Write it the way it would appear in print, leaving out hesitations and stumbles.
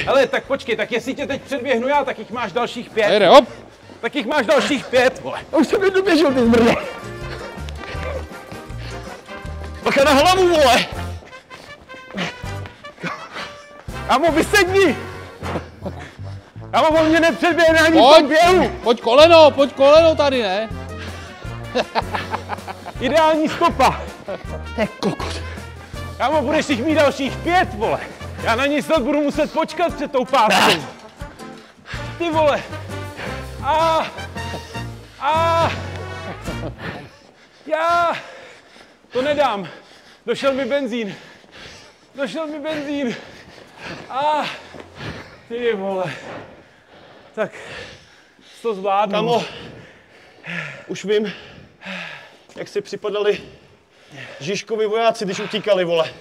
Hele, tak počkej, tak jestli tě teď předběhnu já, tak jich máš dalších 5. Jede, hop. Tak jich máš dalších 5, vole. Už jsem jednou běžel, ty zmrdě. Bacha na hlavu, vole. Kámo, vysedni! Kámo, on mě nepředběhne ani v tom běhu. Pojď koleno tady, ne? Ideální stopa. To je kokot. Kámo, budeš jich mít dalších 5, vole. Já na něj snad budu muset počkat před tou páskou. Ty vole. Já to nedám. Došel mi benzín. Ty vole. Tak to zvládnu. Kamo, už vím, jak si připadali Žižkovi vojáci, když utíkali, vole.